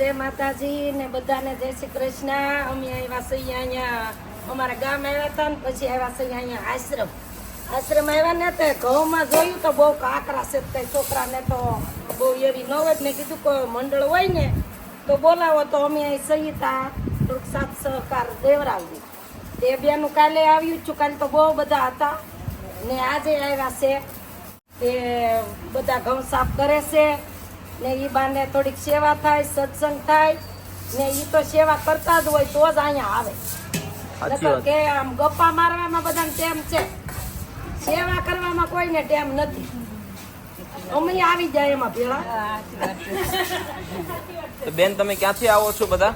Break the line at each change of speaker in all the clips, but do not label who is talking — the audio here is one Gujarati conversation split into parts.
જય માતાજી ને બધાને જય શ્રી કૃષ્ણ. અમે આવ્યા છીએ અહીંયા અમારા ગામ આવ્યા હતા ને પછી આવ્યા છીએ અહીંયા આશ્રમ આવ્યા ને તે ઘઉંમાં જોયું તો બહુ કાકરા છે કઈ છોકરાને તો બહુ એવી ન હોય ને કીધું કોઈ મંડળ હોય ને તો બોલાવો તો અમે અહીં સહિતા થોડુંક સાથ સહકાર દેવરાવ્યું. તે બેનું કાલે આવ્યું છું, કાલે તો બહુ બધા હતા ને આજે આવ્યા છે. તે બધા ઘઉં સાફ કરે છે ને એ બાને થોડીક સેવા થાય, સત્સંગ થાય ને એ તો સેવા કરતા જ હોય તો જ અહીંયા આવે. કે આમ ગપ્પા મારવામાં બધાને ટેમ છે, સેવા કરવામાં કોઈને ટેમ નથી. અમે આવી જાય એમાં ભેળા.
બેન તમે ક્યાંથી આવો છો બધા?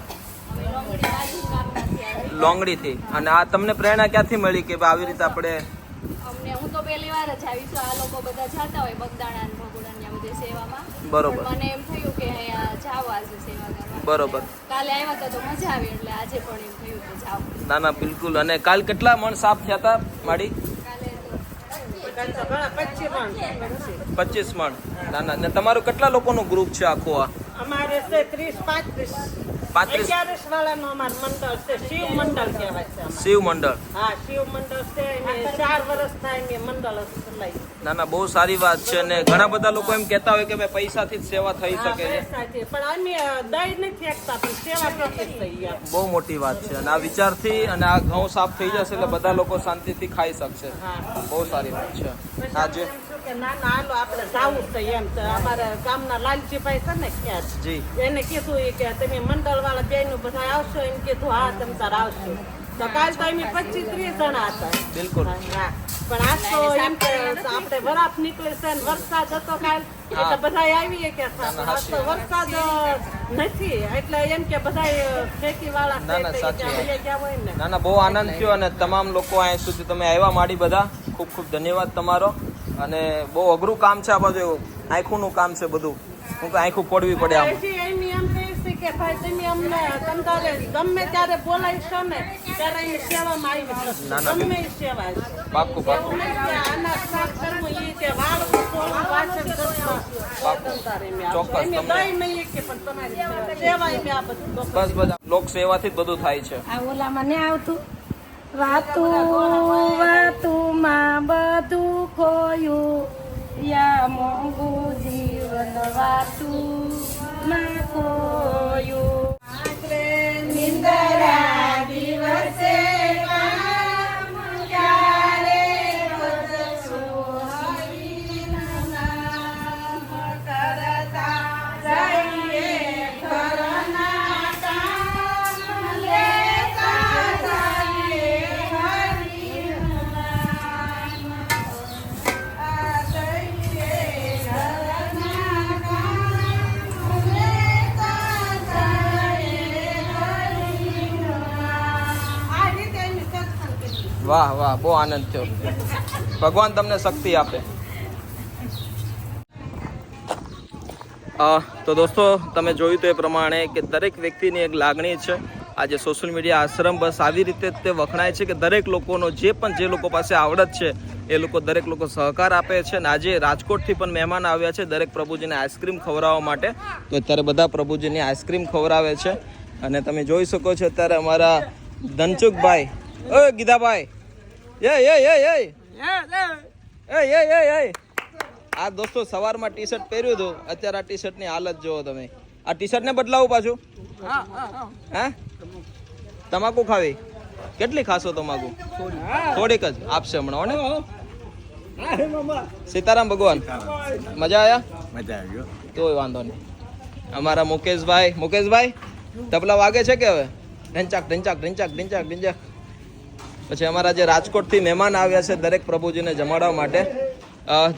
લોંગડી થી. અને આ તમને પ્રેરણા ક્યાંથી મળી કે આવી રીતે આપણે?
હું તો પહેલી વાર જ આવી છું. આ લોકો બધા જાતા હોય બગદાણા અને ભગોડા બધી સેવામાં.
બરોબર.
મને એમ થયું કે અહીંયા જાવ આજે સેવા કરવા.
બરોબર.
કાલે આવ્યા હતા તો મજા આવી એટલે આજે પણ એમ થયું કે જાવ.
ના ના બિલકુલ. અને કાલ કેટલા મણ સાફ થયા હતા માડી?
કાલે
25 મણ. ના ના. ને તમારું કેટલા લોકોનું ગ્રુપ છે આખું? આ
અમારે છે 30-35 વાળાનો અમાર મંડળ છે. શિવ મંડળ કહેવાય છે.
શિવ મંડળ.
હા, શિવ મંડળ છે. 4 વર્ષ થાય ને મંડળ ચલાવી.
ના ના બહુ સારી વાત છે. અને ઘણા બધા લોકો એમ કહેતા હોય કે ભાઈ પૈસાથી જ સેવા થઈ શકે છે,
પણ અમે દઈ નથી શકતા, પણ સેવા પ્રત્યે થઈ.
બહુ મોટી વાત છે. અને આ વિચારથી અને આ ઘઉં સાફ થઈ જશે એટલે બધા લોકો શાંતિથી ખાઈ શકશે. બહુ સારી વાત છે. આજે
ના ના હાલો આપણે જાવું છે એમ. અમારા ગામના લાલજીભાઈ છે ને ક્યાં
જી
એને કીધું કે તમે મંડળ વાળા બેનું બધા આવશો, એમ કીધું હા તમે તાર આવશો. તો કાલ તો અમે 25-30 જણા હતા.
બિલકુલ.
હા, પણ આજ તો એમ કે આપણે વરાપ નીકળે છે ને વરસાદ હતો કાલ એટલે બધા આવીએ કે આજ તો વરસાદ નથી એટલે એમ કે બધા ખેતી વાળા ગયા હોય ને.
ના ના બહુ આનંદ થયો. અને તમામ લોકો અહીંયા સુધી તમે આવ્યા માડી બધા, ખૂબ ખૂબ ધન્યવાદ તમારો. અને બહુ અઘરું કામ છે આ બાજુ, આંખોનું કામ છે બધું. હું તો આંખું પડવી પડે આમ.
કે ભાઈ તમે અમને તમારે ગમે ત્યારે બોલાવીશો ને ત્યારે અહીં સેવામાં આવી ગમે સેવા છે.
પાક્કું પાક્કું.
આના સાફ કરવું એ કે વાળવું સોળું વાસણ કરવું
ચોક્કસ.
દઈ નહીં કે પણ તમારી સેવા એમ આ બધું
બસ બધા લોક સેવાથી જ બધું થાય છે.
આ ઓલામાં ને આવતું વાતુમાં બધું ખોયું યા મોંઘું જીવન વાતુમાં ખોયું. નિંદરા દિવસે
વાહ વાહ, બહુ આનંદ થયો. ભગવાન તમને શક્તિ આપે. તો દોસ્તો તમે જોયું તો એ પ્રમાણે કે દરેક વ્યક્તિની એક લાગણી છે. આજે સોશિયલ મીડિયા આશ્રમ બસ આવી રીતે તે વખણાય છે કે દરેક લોકોનો જે લોકો પાસે આવડત છે એ લોકો દરેક લોકો સહકાર આપે છે. અને આજે રાજકોટથી પણ મહેમાન આવ્યા છે દરેક પ્રભુજીને આઈસ્ક્રીમ ખવડાવવા માટે. તો અત્યારે બધા પ્રભુજીની આઈસ્ક્રીમ ખવડાવે છે. અને તમે જોઈ શકો છો અત્યારે અમારા ધનસુખભાઈ, ઓ ગીધાભાઈ, આ દોસ્તો સવારમાં ટી શર્ટ પહેર્યું હતું, અત્યારે આ ટી શર્ટ ની હાલત જોવો તમે. આ ટી શર્ટ ને બદલાવું પાછું? હે તમાકુ ખાવી? કેટલી ખાશો તમાકુ? થોડીક જ આપશે હમણાં ને. સીતારામ ભગવાન. મજા આયા?
મજા આવી.
તો વાંધો નહીં. અમારા મુકેશભાઈ તબલા વાગે છે કે હવે? ઢંચાક ઢંચાક ઢંચાક ઢંચાક ઢંચાક. પછી અમારા જે રાજકોટથી મહેમાન આવ્યા છે દરેક પ્રભુજીને જમાડવા માટે.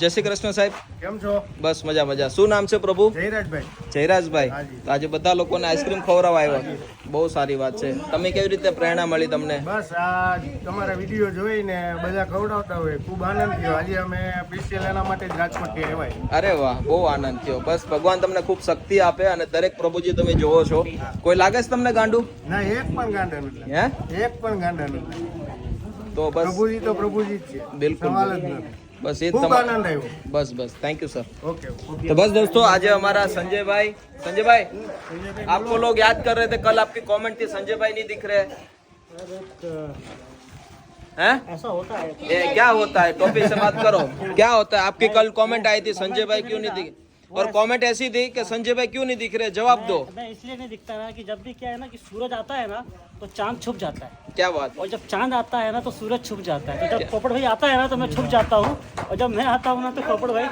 જય શ્રી કૃષ્ણ સાહેબ,
કેમ છો?
બસ મજા મજા. શું નામ છે પ્રભુ? જયરાજભાઈ. તો આજે બધા લોકોને આઈસ્ક્રીમ ખવડાવવા આવ્યા, બહુ સારી વાત છે. તમે કેવી રીતે પ્રેરણા મળી તમને?
બસ આ તમારા વિડીયો જોઈને બધા ખવડાવતા હોય, ખૂબ આનંદ થયો. આજે અમે સ્પેશિયલ એના માટે જ રાજકોટથી આવ્યા.
અરે વાહ, બહુ આનંદ થયો. બસ ભગવાન તમને ખૂબ શક્તિ આપે. અને દરેક પ્રભુજી તમે જોવો છો, કોઈ લાગે છે તમને ગાંડું?
ના, એક પણ ગાંડા નથી.
હે?
એક પણ ગાંડા નથી.
તો બસ
પ્રભુજી તો પ્રભુજી જ છે,
બિલકુલ.
સવાલ જ નથી.
બસ એ
ખૂબ આનંદ આવ્યો.
બસ બસ થैंक यू सर.
ઓકે
तो बस दोस्तों आज हमारा संजय भाई आपको लोग याद कर रहे थे, कल आपकी कमेंट थी संजय भाई नहीं दिख रहे हैं.
ऐसा होता है
ये क्या होता है, टॉपिक से बात करो. क्या होता है, आपकी कल कमेंट आई थी संजय भाई क्यों नहीं दिखे, और कमेंट ऐसी थी कि संजय भाई क्यों नहीं दिख रहे, जवाब दो.
मैं इसलिए नहीं दिखता ना कि जब भी क्या है ना कि सूरज आता है ना तो चांद छुप जाता है,
क्या बात.
और जब चांद आता है ना तो सूरज छुप जाता है. तो जब पोपट भाई आता है ना तो मैं छुप जाता हूँ, और जब मैं आता हूँ ना तो पोपट भाई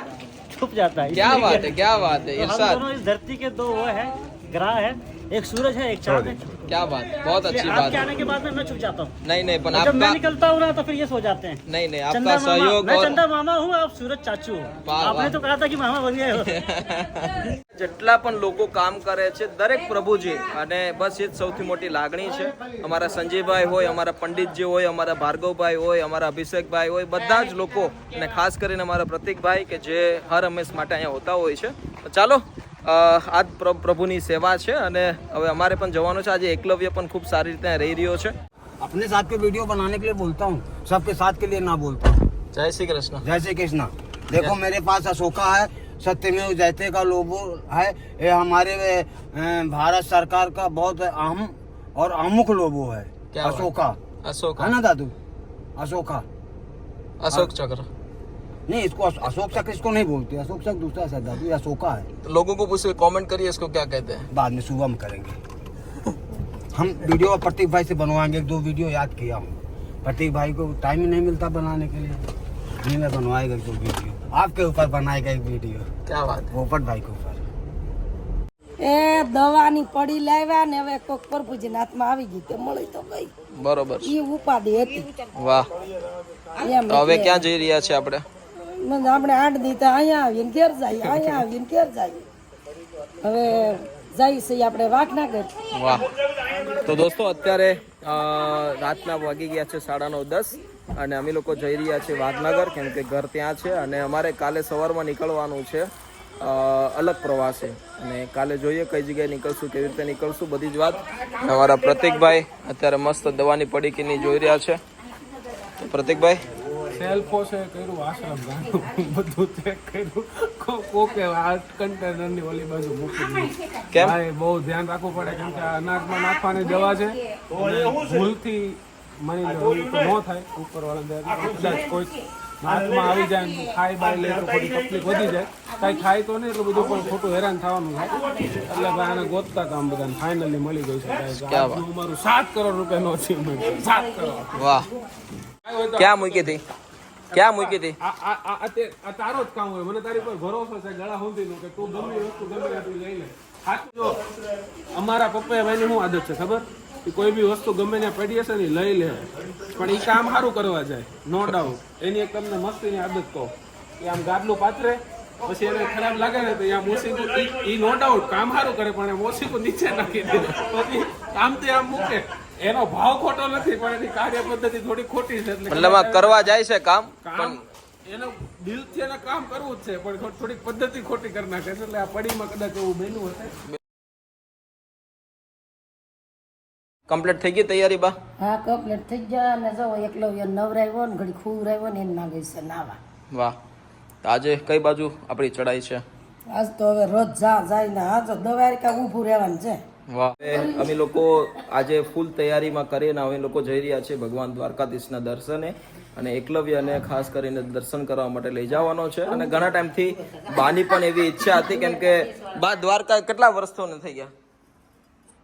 छुप जाता है.
क्या
इसलिए
बात है, क्या बात है.
तो हम
इरशाद,
दोनों इस धरती के दो वो है ग्रह है, एक सूरज है एक चांद है.
क्या बात है, बहुत अच्छी बात
आपके
है.
आने के बाद में मैं छुप जाता हूँ,
नहीं नहीं पर
और जब मैं
आपका
निकलता हूँ ना तो फिर ये सो जाते हैं.
नहीं नहीं
चंदा
आपका
मामा,
सहयोग
मैं
और
चंदा मामा हूँ, आप सूरज चाचू हो.
वाह,
आपने
वाह.
तो कहा था कि मामा बन गए हो.
જેટલા પણ લોકો કામ કરે છે દરેક પ્રભુજી, અને બસ એ જ સૌથી મોટી લાગણી છે. અમારા સંજયભાઈ હોય, અમારા પંડિતજી હોય, અમારા ભાર્ગવભાઈ હોય, અમારા અભિષેકભાઈ હોય, બધા જ લોકો, અને ખાસ કરીને અમારા પ્રતિકભાઈ કે જે હર હંમેશ માટે અહીંયા હોતા હોય છે. તો ચાલો આજ પ્રભુની સેવા છે, અને હવે અમારે પણ જવાનું છે. આજે એકલવ્ય પણ ખૂબ સારી રીતે રહી રહ્યો છે.
अपने साथ के वीडियो बनाने के लिए बोलता हूँ, सबके साथ के लिए ना बोलता हूँ.
જય શ્રી કૃષ્ણ.
जय श्री कृष्णा. देखो मेरे पास अशोका है, सत्यमेव जयते का लोगो है. ये हमारे भारत सरकार का बहुत अहम और अमुख लोगो है.
क्या बात?
अशोका
અશોક
है ना दादू, अशोका.
અશોક ચક્ર.
नहीं, इसको अशोक चक्र इसको नहीं बोलते, अशोक चक्र दूसरा है दादू, ये अशोका है.
तो लोगों को पूछिए, कमेंट करिए इसको क्या कहते हैं.
बाद में सुबह में करेंगे. हम वीडियो प्रतीक भाई से बनवाएंगे, एक दो वीडियो याद किया हूँ. प्रतीक भाई को टाइम ही नहीं मिलता बनाने के लिए, नहीं मैं बनवाएगा एक दो वीडियो. आपके ऊपर बनाएगा एक वीडियो,
क्या बात है.
पोपट भाई के ऊपर.
એ દવાની પડી લાવ્યા ને હવે કોક પ્રભુજીના હાથમાં આવી ગઈ તે મળી તો ગઈ,
બરોબર છે.
એ ઉપાધિ હતી.
વાહ.
એમ
તો હવે
એટલે
ક્યાં જઈ રહ્યા છે આપણે.
આપણે 8 દી તો અહીંયા આવીને ઘેર જઈએ, અહીંયા આવીને ઘેર જઈએ. હવે જઈએ છીએ આપણે વાઘનગર.
વાહ. તો દોસ્તો અત્યારે રાતના વાગી ગયા છે 9:30, અને અમે લોકો જઈ રહ્યા છીએ વાઘનગર, કેમ કે ઘર ત્યાં છે, અને અમારે કાલે સવારમાં નીકળવાનું છે અલગ પ્રવાસે, અને કાલે જોઈએ કઈ જગ્યાએ નીકળશું, કેવી રીતે નીકળશું, બધી જ વાત. અમારા પ્રતિકભાઈ અત્યારે મસ્ત દવાની પડીકીની જોઈ રહ્યા છે. તો પ્રતિકભાઈ,
સેલ્ફો છે કર્યું, આશ્રમ ગાનું બધું ચેક કર્યું, કોકે આ કન્ટેનરની ઓલી બાજુ મૂકી દીધી.
કેમ?
ભાઈ બહુ ધ્યાન રાખવું પડે, કેમ કે આ અનાજમાં નાખવાની દવા છે, અને ભૂલથી માની લો એવું તો ન થાય, ઉપરવાળા કદાચ કોઈ નાકમાં આવી જાય ને ખાઈ બાઈ લે તો થોડી તકલીફ વધી જાય. કાંઈ ખાય તો નહીં એટલું બધું, પણ ખોટું હેરાન થવાનું થાય. એટલે ભાઈ આને ગોતતા હતા આમ બધાને, ફાઇનલી મળી ગયું છે. આજનું અમારું 7 કરોડ રૂપિયાનું અચીવમેન્ટ, 7 કરોડ.
વાહ. ક્યાં મૂકી હતી, ક્યાં મૂકી હતી.
આ તારો જ કામ હોય, મને તારી પર ભરોસો છે ગળા સુધીનો, કે તું ગમે વસ્તુ ગમે એટલું લઈ લે. સાચું જો અમારા પપ્પાએ ભાઈની શું આદત છે ખબર, કે કોઈ બી વસ્તુ ગમે ત્યાં પડી હશે ને લઈ લે, પણ એ કામ સારું કરવા જાય, નો ડાઉટ. એની એક તમને મસ્તીની આદત કહો, કે આમ ગાદલું પાથરે, પછી એને ખરાબ લાગે ને તો અહીંયા મોસીકું, એ નો ડાઉટ કામ સારું કરે, પણ એ મોસીકું નીચે નાખી દે, પછી આમ તે આમ મૂકે. એનો ભાવ ખોટો નથી, પણ એની કાર્ય પદ્ધતિ થોડી ખોટી છે.
મતલબ આ કરવા જાય છે કામ,
કામ એનો દિલથી એને કામ કરવું જ છે, પણ થોડીક પદ્ધતિ ખોટી કરી નાખે છે. એટલે આ પડીમાં કદાચ એવું બન્યું હશે.
કમ્પ્લીટ થઈ ગઈ તૈયારી બા.
હા કમ્પ્લીટ થઈ ગયા, અને જો એકલવ્ય નવરાવ્યો ને ઘડી ખુવરાવ્યો ને એના ગઈ છે નાવા.
વાહ. તો આજે કઈ બાજુ આપણી ચડાઈ છે.
આજ તો હવે રોજ જાય ને હા જો દવારિકા ઊભું રહેવાનું છે.
વાહ. અમે લોકો આજે ફૂલ તૈયારીમાં કરીને અમે લોકો જઈ રહ્યા છીએ ભગવાન દ્વારકાધીશના દર્શને, અને એકલવ્યને ખાસ કરીને દર્શન કરવા માટે લઈ જવાનો છે. અને ઘણા ટાઈમથી બાની પણ એવી ઈચ્છા હતી, કેમ કે બા દ્વારકા કેટલા વર્ષોને થઈ ગયા.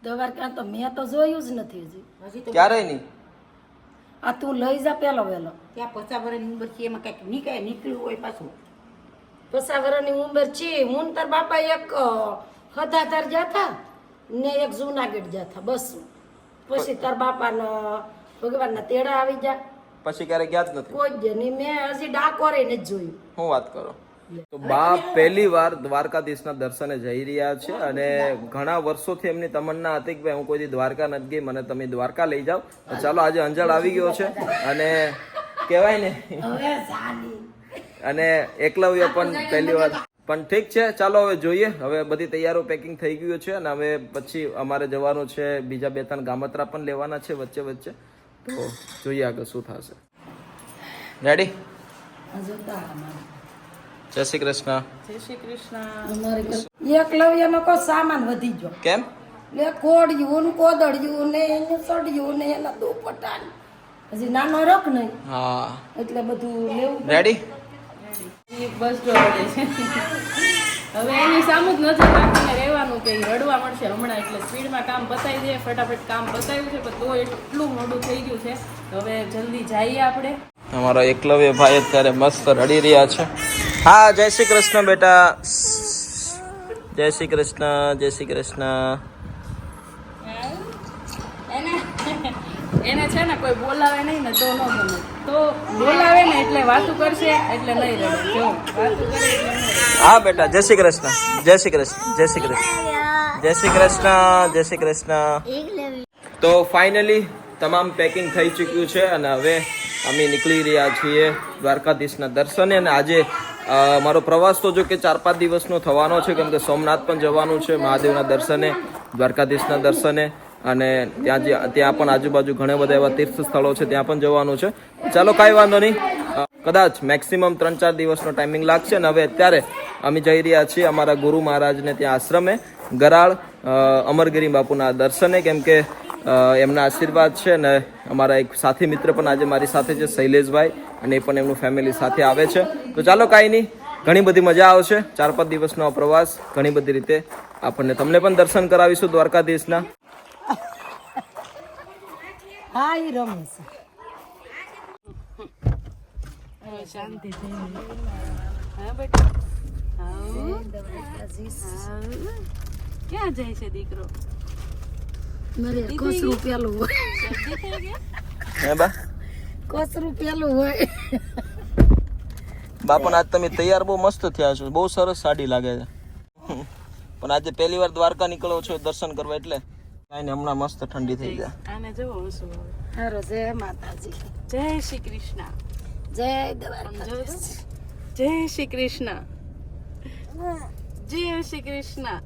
દવારકા તો મેં તો જોયું જ નથી હજી.
ક્યારેય નહીં.
આ તું લઈ જા પેલો વેલો.
ત્યાં 50 વર્ષની ઉંમર છે, એમાં કંઈક નીકળ્યું હોય પાછું.
50 વર્ષની ઉંમર છે. હું તાર બાપા એક હદાધાર જાતા ને એક જુનાગઢ જાતા, બસ. પછી તાર બાપાનો ભગવાનના તેડા આવી જા,
પછી ક્યારે ગયા જ નથી.
કોઈ જ નહીં. મેં હજી ડાકોરે નથી જોયું.
શું વાત કરો. તો બા પહેલી વાર દ્વારકાધીશના દર્શને જઈ રહ્યા છે, અને ઘણા વર્ષોથી એમની તમન્ના હતી કે ભાઈ હું કોઈ દ્વારકા નથી ગઈ, મને તમે દ્વારકા લઈ જાઓ. તો ચાલો આજે અંજળ આવી ગયો છે, અને કહેવાય ને, અને એકલવ્ય પણ પહેલી વાર. પણ ઠીક છે, ચાલો હવે જોઈએ. હવે બધી તૈયારીઓ પેકિંગ થઈ ગયું છે, અને હવે પછી અમારે જવાનું છે બીજા 2-3 ગામત્રા પણ લેવાના છે વચ્ચે વચ્ચે. તો જોઈએ આગળ શું થશે. રેડી? જય શ્રી કૃષ્ણ.
એકલવ્યનો કોઈ સામાન વધી ગયો
કેમ?
એટલે કોડિયું ને કોદળિયું ને એનું સડિયું ને એના દોપટા ને. હજી નાનો રખ નહીં
હા
એટલે બધું લેવું
રેડી.
બસ જોડે છે હવે એની સામુ જ નજર રાખીને રહેવાનું કે ઈ રડવા મળશે હમણાં, એટલે સ્પીડમાં કામ પતાવી દે. ફટાફટ કામ પતાવ્યું છે પણ તો એટલું મોડું થઈ ગયું છે. તો હવે જલ્દી જઈએ આપણે.
અમારા એકલવ્ય ભાઈ અત્યારે મસ્ત રડી રહ્યા છે. હા જય શ્રી કૃષ્ણ બેટા. જય શ્રી કૃષ્ણ. જય શ્રી કૃષ્ણ.
એને છે ને કોઈ બોલાવે નહીં ને તો ન ગમે, તો બોલાવે ને એટલે વાતું કરશે એટલે નહીં રડે. જો વાતું કરે એટલે નહીં રડે.
હા બેટા જય શ્રી કૃષ્ણ. જય શ્રી કૃષ્ણ. જય શ્રી કૃષ્ણ. જય શ્રી કૃષ્ણ. જય શ્રી કૃષ્ણ. તો ફાઇનલી તમામ પેકિંગ થઈ ચૂક્યું છે અને હવે અમે નીકળી રહ્યા છીએ દ્વારકાધીશના દર્શને. અને આજે મારો પ્રવાસ તો જો કે 4-5 દિવસનો થવાનો છે, કેમ કે સોમનાથ પણ જવાનું છે મહાદેવના દર્શને, દ્વારકાધીશના દર્શને, અને ત્યાં પણ આજુબાજુ ઘણા બધા એવા તીર્થ સ્થળો છે ત્યાં પણ જવાનું છે. ચાલો કાંઈ વાંધો નહીં, કદાચ મેક્સિમમ 3-4 દિવસનો ટાઈમિંગ લાગશે. અને હવે અત્યારે અમે જઈ રહ્યા છીએ અમારા ગુરુ મહારાજને ત્યાં આશ્રમે ગરાળ અમરગીરી બાપુના દર્શને, કેમ કે એમના આશીર્વાદ છે. ને અમારા એક સાથી મિત્ર પણ આજે મારી સાથે છે, શૈલેષભાઈ, અને એ પણ એમનું ફેમિલી સાથે આવે છે. તો ચાલો કાંઈ નહીં, ઘણી બધી મજા આવશે. 4-5 દિવસનો આ પ્રવાસ ઘણી બધી રીતે આપણને તમને પણ દર્શન કરાવીશું દ્વારકાધીશના.
હા ઈ રમે છે.
શાંતિ હા બેટા. ક્યાં જાય છે દીકરો?
મારે કોસરું પેલું હોય,
શરદી થઈ ગયા?
હે બા
કોસરું પેલું હોય.
બાપન આજ તમે તૈયાર બહુ મસ્ત થયા છો, બહુ સરસ સાડી લાગે છે. પણ આજે પહેલી વાર દ્વારકા નીકળો છો દર્શન કરવા, એટલે કાંઈ ને હમણાં મસ્ત ઠંડી થઈ જાય.
આને જુઓ શું
હારો જય માતાજી.
જય શ્રી કૃષ્ણ.
જય દ્વારકાધીશ.
જય શ્રી કૃષ્ણ. જય શ્રી કૃષ્ણ.